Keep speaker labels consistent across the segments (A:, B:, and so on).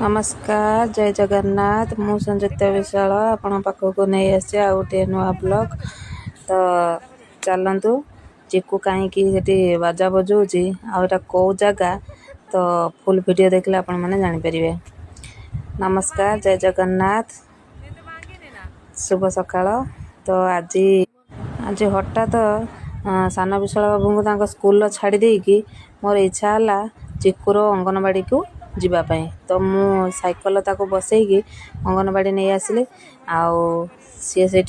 A: नमस्कार जय जगन्नाथ मु संयुक्त विशाल आपण पाखक नहीं आसी आ गोटे नुआ ब्लॉग तो चलतु चिकू कहीं बाजा बजाऊँगी आटा कौ जगह तो फुल वीडियो देखले आपण मैंने जापर। नमस्कार जय जगन्नाथ शुभ सकाळ। तो आज आज हठात सान विशाल बाबू को स्कूल छाड़ी देकी मोर इच्छा है चिकुर अंगनवाड़ी को जीवाई। तो मु साइकल ताको बसैकी अंगनवाड़ी नहीं आसिली सी से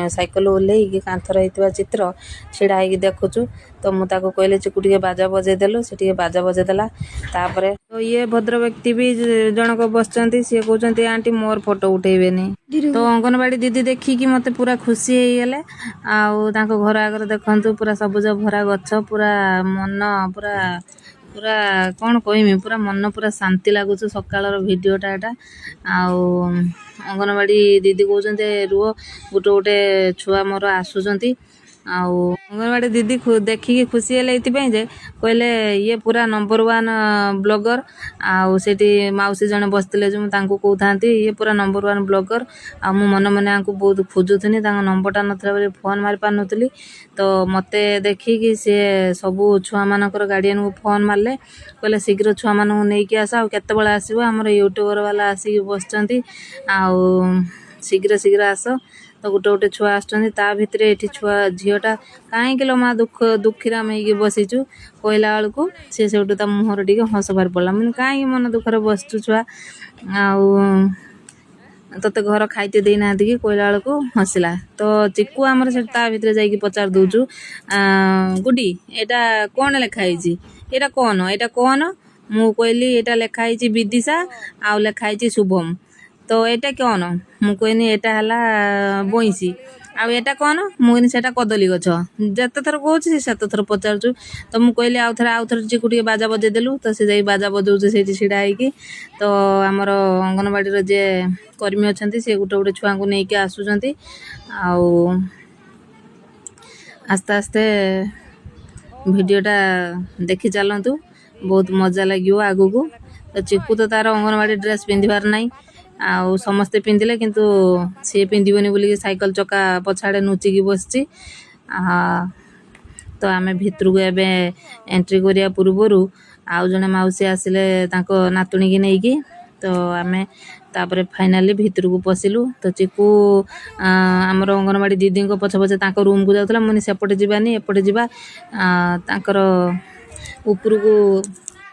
A: साइकल ओह्लैकी कांथर होता चित्र छिड़ा हो देखुचु। तो मुझे कहले चिकू टे बाजा बजेदेलु से बाजा बजेदेला। तापर तो ये भद्र व्यक्ति भी जनक बसचंती सी कहते आंटी मोर फोटो उठेबेनी। तो अंगनवाड़ी दीदी देखिकी मते पूरा खुशी होगले। घर आगे देखु पूरा सबुज भरा गछ पूरा मन पूरा पूरा कौन कहमी पूरा मन पूरा शांति लगुच। सकाल भिडटा एटा अंगनवाड़ी दीदी कहते रुह गोटे गोटे छुआ मोर आसुचंती अंगनवाड़ी दीदी देखिकी खुशी है ये कहले ये पूरा नंबर 1 ब्लॉगर आठी मौसी जने बसते जो कहता ये पूरा नंबर 1 ब्लॉगर मु मन मन बहुत खोजुनी नंबरटा ना फोन मारी पार नी। तो मत देखिकी सी सबू छुआ मानकर गार्डियन को फोन मारे कहले शीघ्र छुआ मान नहीं आस आते आसो आम यूट्यूबर वाला आसिक बसचंती शीघ्र शीघ्र आस। तो गोटे गोटे छुआ आसता भितर ये छुआ झीटा कहीं लो माँ दुखीराम हो बसीचु कहला बेलू सी से मुहर टे हस बाहर पड़ा मैंने कहीं मन दुखर बसचु छुआ तोते घर खाइते देना कि कहला बेलू हसला। तो चिकू आमर से भितर जा पचार दौचु गुडी एटा कौन लिखाई एटा कौन एटा कौन मु कहली एटा लिखाई विदिशा आउ लिखाई शुभम। तो एटा कौन मु कहनी एटा है बईसी आटा कौन मुझे सेटा कदली गछ जिते थर कहूँ सेत थर पचारू। तो मुझे कहली आउ थे चिकू टे बाजा बजेदेलु तो से जा बाजा बजाऊे से छिड़ा होगी। तो आमर अंगनवाड़ी जे कर्मी अच्छा सी गोटे गोटे छुआ को लेकिन आसुँच आस्ते आस्ते भिडटा देखी चलतु बहुत मजा लगे आगू को। तो चिकू तो तार अंगनवाड़ी ड्रेस पिंधार ना समस्ते पिंधिले किंतु सी पिंधबनी बोलिकी साइकल चक्का पछाड़े नुचिकी बसची। तो आमे भितर को एबे एंट्री करिया पूर्वरु आउ जने मौसी आसिले तांको नातुणी की नेकी। तो आमे तापरे फाइनाली भितर को पसिलु। तो चिकू आमर अंगनवाड़ी दीदी को पछ पछे तांको रूम को जाउतला मुनी सेपटे जीवानी एपटे जीवा तांकर ऊपर को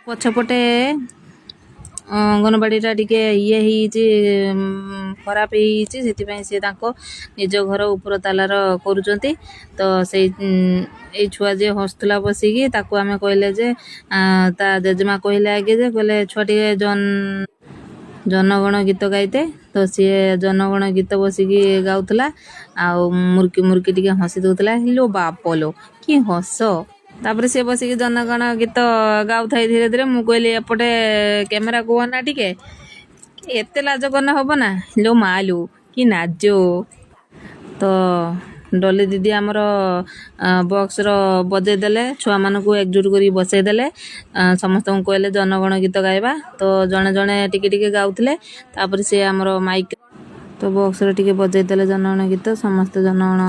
A: पछपटे अंगनवाड़ीटा टिके ये खराब होती सी निज घर ऊपर तालार करुँच। तो से छुआ जे हसुला बसिकी ताकू आमे कहले जे ता जेजेमा कहले आगे जे कहले छुआ टे जनगण गीत गाइते। तो सी जनगण गीत बसिकी गाउतला मुर्की मुर्की टिके हसी दउतला लो बापलो कि हस। तापर सी बसिकी जनगण गीत गाऊ था धीरे धीरे मु कहली एपटे कैमेरा को ना टिके एते लाज करना हम ना लो मालू कि नाजो। तो डली दीदी आमर बॉक्स बजेदेले छुआ मान को एकजुट कर बसईदेले समस्त कहले जनगण गीत गाइबा। तो जड़े जड़े टिके टिके गाउले तापर सी आमर माइक तो बॉक्स टिके बजेदेले जनगण गीत समस्त जनगण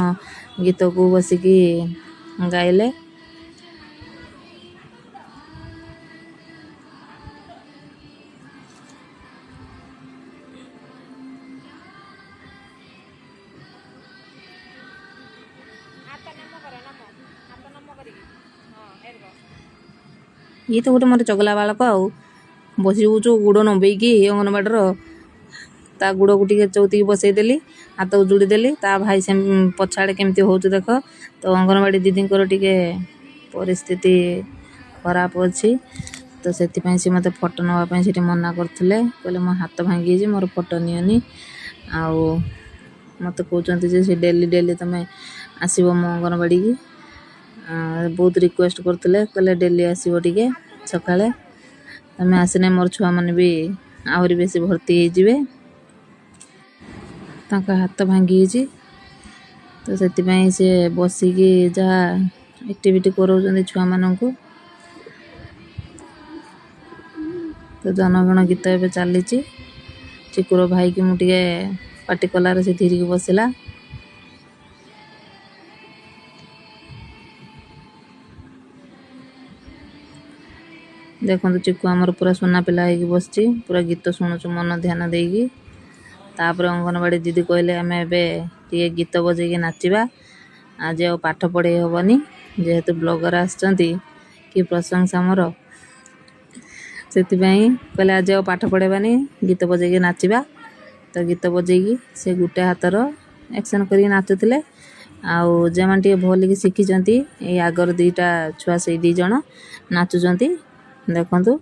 A: गीत को बसिकी गाइले। ये तो गोटे मोर चगला बालक बसी बुचु गुड़ नबेकी अंगनवाड़ी ता गुड़ को टे चौती बसईदेली हाथ जोड़ीदेली ता भाई से पछाड़े केमती हो देख। तो अंगनवाड़ी दीदी टे परिस्थिति खराब अच्छी। तो से सी मत फोटो नापी से मना करते कहले मो हाथ भांगी मोर फोटो नियनी मत कहते से डेली डेली तुम आसब मो अंगनवाड़ी की बहुत रिक्वेस्ट करते कहले डेली आसो टे सकाଳେ तुम आसने मोर छुआ मैंने भी आहरी बेसी भर्ती होइजिबे तांका हाथ भांगी। तो से बसिकी जहाँ एक्टिविटी कराउछन्ती छुआ माननकु ତ ଜନଗଣ ଗୀତ ଏବେ ଚାଲିଛି। ଚିକୁର ଭାଇକି ମୁଁ ଟିକେ ପାଟି କଲାରେ ସେ ଧୀରିକି ବସିଲା। ଦେଖନ୍ତୁ ଚିକୁ ଆମର ପୁରା ସୁନା ପିଲା ହେଇକି ବସିଛି, ପୁରା ଗୀତ ଶୁଣୁଛୁ ମନ ଧ୍ୟାନ ଦେଇକି। ତାପରେ ଅଙ୍ଗନବାଡ଼ି ଦିଦି କହିଲେ ଆମେ ଏବେ ଟିକେ ଗୀତ ବଜେଇକି ନାଚିବା, ଆଜି ଆଉ ପାଠ ପଢ଼େଇ ହେବନି, ଯେହେତୁ ବ୍ଲଗର ଆସିଛନ୍ତି କି ପ୍ରଶଂସା ମୋର, ସେଥିପାଇଁ କହିଲେ ଆଜି ଆଉ ପାଠ ପଢ଼େଇବାନି, ଗୀତ ବଜେଇକି ନାଚିବା। ତ ଗୀତ ବଜେଇକି ସେ ଗୋଟେ ହାତର ଆକ୍ସନ୍ କରିକି ନାଚୁଥିଲେ। ଆଉ ଯେଉଁମାନେ ଟିକେ ଭଲକି ଶିଖିଛନ୍ତି, ଏଇ ଆଗର ଦୁଇଟା ଛୁଆ ସେଇ 2 ଜଣ ନାଚୁଛନ୍ତି। ଦେଖନ୍ତୁ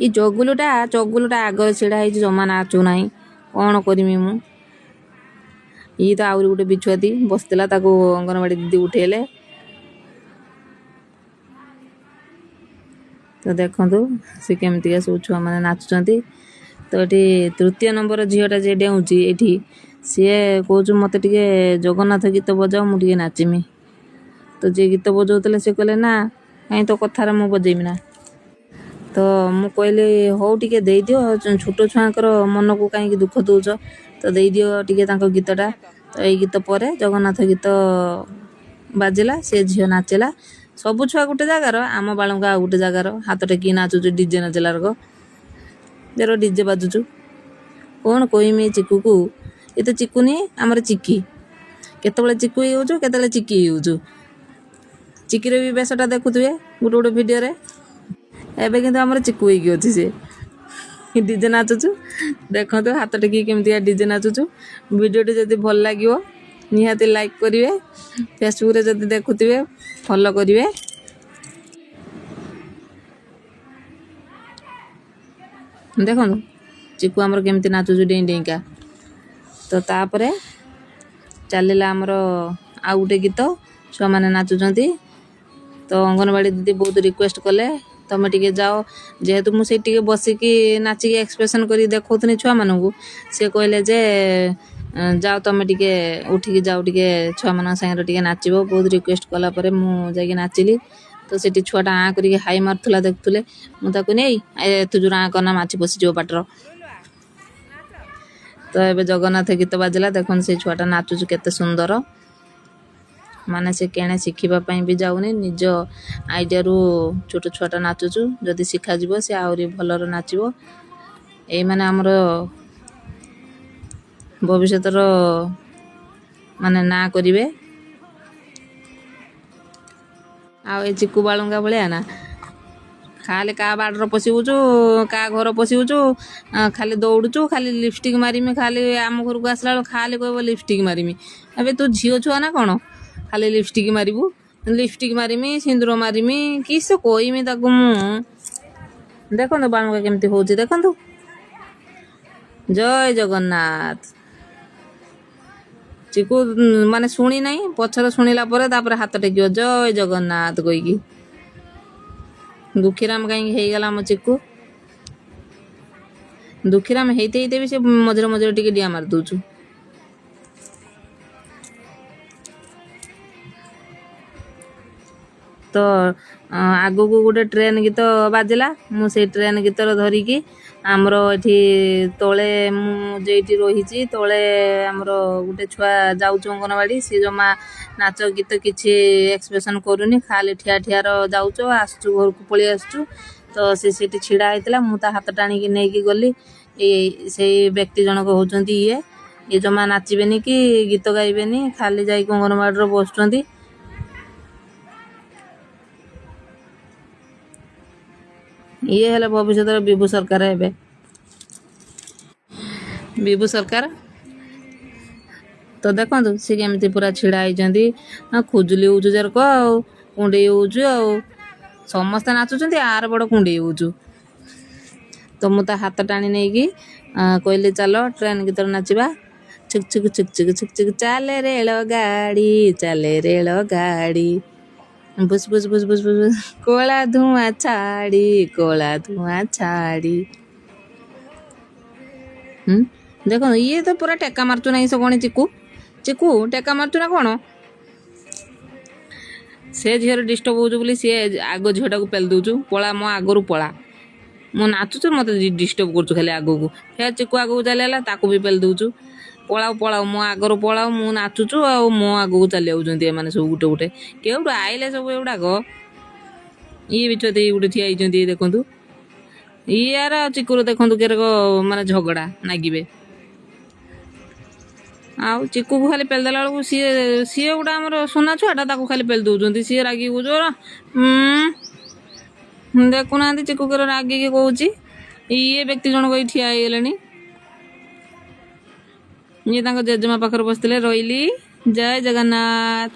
A: ଏଇ ଚଗୁଲଟା ଆଗରେ ଛିଡ଼ା ହେଇଛି, ଜମା ନାଚୁ ନାହିଁ। କ'ଣ କରିମି ମୁଁ? ଇଏ ତ ଆହୁରି ଗୋଟେ ବିଛୁଆତି ବସିଥିଲା, ତାକୁ ଅଙ୍ଗନବାଡ଼ି ଦିଦି ଉଠେଇଲେ। ତ ଦେଖନ୍ତୁ ସେ କେମିତିକା ସବୁ ଛୁଆମାନେ ନାଚୁଛନ୍ତି। ତ ଏଠି 3ୟ ନମ୍ବର ଝିଅଟା ଯେ ଡେଉଁଛି ଏଠି, ସିଏ କହୁଛୁ ମୋତେ ଟିକେ ଜଗନ୍ନାଥ ଗୀତ ବଜାଅ, ମୁଁ ଟିକେ ନାଚିମି। ତ ଯିଏ ଗୀତ ବଜାଉଥିଲେ ସେ କହିଲେ ନା, କାହିଁ ତୋ କଥାରେ ମୁଁ ବଜେଇମି ନା। ତ ମୁଁ କହିଲି ହଉ ଟିକେ ଦେଇଦିଅ, ଛୋଟ ଛୁଆଙ୍କର ମନକୁ କାହିଁକି ଦୁଃଖ ଦେଉଛ, ତ ଦେଇଦିଅ ଟିକେ ତାଙ୍କ ଗୀତଟା। ତ ଏଇ ଗୀତ ପରେ ଜଗନ୍ନାଥ ଗୀତ ବାଜିଲା, ସେ ଝିଅ ନାଚିଲା। ସବୁ ଛୁଆ ଗୋଟେ ଜାଗାର, ଆମ ବାଳୁଙ୍ଗା ଆଉ ଗୋଟେ ଜାଗାର, ହାତ ଟେକି ନାଚୁଛୁ ଡିଜେ ନାଚିଲାର ଯେର ଡିଜେ ବାଜୁଛୁ। କ'ଣ କହିମି ଚିକୁକୁ? ଏ ତ ଚିକୁନି, ଆମର ଚିକି। କେତେବେଳେ ଚିକୁ ହେଇଯାଉଛୁ, କେତେବେଳେ ଚିକି ହେଇଯାଉଛୁ। ଚିକିର ବି ବେଶଟା ଦେଖୁଥିବେ ଗୋଟେ ଗୋଟେ ଭିଡ଼ିଓରେ। ଏବେ କିନ୍ତୁ ଆମର ଚିକୁ ହେଇକି ଅଛି, ସେ ଡିଜେ ନାଚୁଛୁ। ଦେଖନ୍ତୁ ହାତ ଟେକିକି କେମିତିକା ଡିଜେ ନାଚୁଛୁ। ଭିଡ଼ିଓଟି ଯଦି ଭଲ ଲାଗିବ ନିହାତି ଲାଇକ୍ କରିବେ, ଫେସବୁକରେ ଯଦି ଦେଖୁଥିବେ ଫଲୋ କରିବେ। ଦେଖନ୍ତୁ ଚିକୁ ଆମର କେମିତି ନାଚୁଛୁ ଡେଇଁ ଡେଇଁକା। ତ ତାପରେ ଚାଲିଲା ଆମର ଆଉ ଗୋଟେ ଗୀତ, ଛୁଆମାନେ ନାଚୁଛନ୍ତି। ତ ଅଙ୍ଗନବାଡ଼ି ଦିଦି ବହୁତ ରିକ୍ୱେଷ୍ଟ କଲେ ତମେ ଟିକେ ଯାଅ, ଯେହେତୁ ମୁଁ ସେଇଠି ଟିକେ ବସିକି ନାଚିକି ଏକ୍ସପ୍ରେସନ୍ କରି ଦେଖାଉଥିଲି ଛୁଆମାନଙ୍କୁ। ସେ କହିଲେ ଯେ ଯାଅ ତମେ ଟିକେ ଉଠିକି ଯାଅ, ଟିକେ ଛୁଆମାନଙ୍କ ସାଙ୍ଗରେ ଟିକେ ନାଚିବ। ବହୁତ ରିକ୍ୱେଷ୍ଟ କଲା ପରେ ମୁଁ ଯାଇକି ନାଚିଲି। ତ ସେଠି ଛୁଆଟା ଆଁ କରିକି ହାଇ ମାରୁଥିଲା, ଦେଖୁଥିଲେ। ମୁଁ ତାକୁ ନେଇ ତୁ ଯୋଉ ଆଁ କରନା ମାଛି ପଶିଯିବ ପାଟର। ତ ଏବେ ଜଗନ୍ନାଥ ଗୀତ ବାଜିଲା, ଦେଖନ୍ତୁ ସେଇ ଛୁଆଟା ନାଚୁଛୁ କେତେ ସୁନ୍ଦର। ମାନେ ସେ କେଣେ ଶିଖିବା ପାଇଁ ବି ଯାଉନି, ନିଜ ଆଇଡ଼ିଆରୁ ଛୋଟ ଛୁଆଟା ନାଚୁଛୁ। ଯଦି ଶିଖାଯିବ ସେ ଆହୁରି ଭଲରେ ନାଚିବ। ଏଇମାନେ ଆମର ଭବିଷ୍ୟତର ମାନେ ନାଁ କରିବେ। ଆଉ ଏ ଚିକୁ ବାଳୁଙ୍ଗା ଭଳିଆ ନା, ଖାଲି କାହା ବାଡ଼ିର ପଶିବୁଛୁ, କାହା ଘର ପଶିବୁଛୁ, ଖାଲି ଦୌଡ଼ୁଛୁ, ଖାଲି ଲିପଷ୍ଟିକ୍ ମାରିମି। ଖାଲି ଆମ ଘରକୁ ଆସିଲା ବେଳକୁ ଖାଲି କହିବ ଲିପଷ୍ଟିକ୍ ମାରିମି। ଏବେ ତୁ ଝିଅ ଛୁଆ ନା କ'ଣ? ଖାଲି ଲିପଷ୍ଟିକ୍ ମାରିବୁ, ଲିପଷ୍ଟିକ୍ ମାରିମି, ସିନ୍ଦୁର ମାରିମି, କିସ କହିମି ତାକୁ ମୁଁ। ଦେଖନ୍ତୁ ବାଳୁଙ୍ଗା କେମିତି ହେଉଛି, ଦେଖନ୍ତୁ। ଜୟ ଜଗନ୍ନାଥ। ଚିକୁ ମାନେ ଶୁଣି ନାହିଁ, ପଛରେ ଶୁଣିଲା ପରେ ତାପରେ ହାତ ଟେକିବ ଜୟ ଜଗନ୍ନାଥ କହିକି। ଦୁଃଖୀରାମ କାହିଁକି ହେଇଗଲା ଆମ ଚିକୁ? ଦୁଃଖୀରାମ ହେଇତେ ହେଇତେ ବି ସେ ମଝିରେ ମଝିରେ ଟିକେ ଡିଆ ମାରି ଦେଉଛୁ। ତ ଆଗକୁ ଗୋଟେ ଟ୍ରେନ୍ ଗୀତ ବାଜିଲା, ମୁଁ ସେଇ ଟ୍ରେନ୍ ଗୀତର ଧରିକି ଆମର ଏଠି ତଳେ, ମୁଁ ଯେଇଠି ରହିଛି ତଳେ ଆମର ଗୋଟେ ଛୁଆ ଯାଉଛୁ ଅଙ୍ଗନବାଡ଼ି। ସେ ଜମା ନାଚ ଗୀତ କିଛି ଏକ୍ସପ୍ରେସନ୍ କରୁନି, ଖାଲି ଠିଆ ଠିଆର ଯାଉଛୁ, ଆସୁଛୁ ଘରକୁ ପଳେଇ ଆସୁଛୁ। ତ ସେ ସେଠି ଛିଡ଼ା ହେଇଥିଲା, ମୁଁ ତା ହାତ ଟାଣିକି ନେଇକି ଗଲି। ସେଇ ବ୍ୟକ୍ତି ଜଣକ ହେଉଛନ୍ତି ଇଏ ଜମା ନାଚିବେନି କି ଗୀତ ଗାଇବେନି, ଖାଲି ଯାଇକି ଅଙ୍ଗନବାଡ଼ିରେ ବସୁଛନ୍ତି। ଇଏ ହେଲେ ଭବିଷ୍ୟତରେ ବିଭୁ ସରକାର ହେବେ। ବିଭୁ ସରକାର। ତ ଦେଖନ୍ତୁ ସେ କେମିତି ପୁରା ଛିଡ଼ା ହେଇଛନ୍ତି। ଖୁଜୁଲି ହେଉଛୁ ଯେରକ ଆଉ କୁଣ୍ଡେଇ ହେଉଛୁ ଆଉ। ସମସ୍ତେ ନାଚୁଛନ୍ତି, ଆର ବଡ଼ କୁଣ୍ଡେଇ ହେଉଛୁ। ତ ମୁଁ ତା ହାତ ଟାଣି ନେଇକି କହିଲି ଚାଲ ଟ୍ରେନ୍ ଗୀତରେ ନାଚିବା। ଛୁକ୍ ଛୁକ୍ ଛୁକ୍ ଛୁକ୍ ଛୁକ୍ ଛୁକ୍ ଚାଲେ ରେଳ ଗାଡ଼ି, ଚାଲେ ରେଳ ଗାଡ଼ି, ଭୁସ୍ ଭୁସ୍ ଭୁସ୍ ଭୁସ୍ ଭୁସ୍, କଳା ଧୂଆଁ ଛାଡ଼ି, କଳା ଧୂଆଁ ଛାଡ଼ି। ଦେଖନ୍ତୁ ଇଏ ତ ପୁରା ଟେକା ମାରୁଛୁ ନାହିଁ। ସେ କ'ଣ ଚିକୁ ଟେକା ମାରୁଛୁ ନା କ'ଣ? ସେ ଝିଅର ଡିଷ୍ଟର୍ବ ହେଉଛୁ ବୋଲି ସିଏ ଆଗ ଝିଅଟାକୁ ପେଲି ଦେଉଛୁ, ପଳା ମୋ ଆଗରୁ ପଳା, ମୁଁ ନାଚୁଛୁ ମୋତେ ଡିଷ୍ଟର୍ବ କରୁଛୁ ଖାଲି ଆଗକୁ। ଫେର୍ ଚିକୁ ଆଗକୁ ଚାଲିଗଲା, ତାକୁ ବି ପେଲି ଦେଉଛୁ, ପଳାଉ ପଳାଉ ମୋ ଆଗରୁ ପଳାଉ, ମୁଁ ନାଚୁଛୁ ଆଉ ମୋ ଆଗକୁ ଚାଲି ଯାଉଛନ୍ତି ଏମାନେ ସବୁ ଗୋଟେ ଗୋଟେ। କେଉଁଠୁ ଆଇଲେ ସବୁ ଏଗୁଡ଼ାକ? ଇଏ ବିଛୁଆତି ଗୋଟେ ଠିଆ ହେଇଛନ୍ତି ଦେଖନ୍ତୁ, ଇୟାର ଆଉ ଚିକୁର ଦେଖନ୍ତୁ କେରକ ମାନେ ଝଗଡ଼ା ନାଗିବେ। ଆଉ ଚିକୁକୁ ଖାଲି ପେଲି ଦେଲା ବେଳକୁ ସିଏ ଗୋଟେ ଆମର ସୁନା ଛୁଆଟା, ତାକୁ ଖାଲି ପେଲି ଦେଉଛନ୍ତି। ସିଏ ରାଗିକି କହୁଛି ଦେଖୁନାହାନ୍ତି ଚିକୁ କେର ରାଗିକି କହୁଛି। ଇଏ ବ୍ୟକ୍ତି ଜଣକ ଏଇ ଠିଆ ହେଇଗଲେଣି, ଇଏ ତାଙ୍କ ଜେଜେମା ପାଖରେ ବସିଥିଲେ। ରହିଲି, ଜୟ ଜଗନ୍ନାଥ।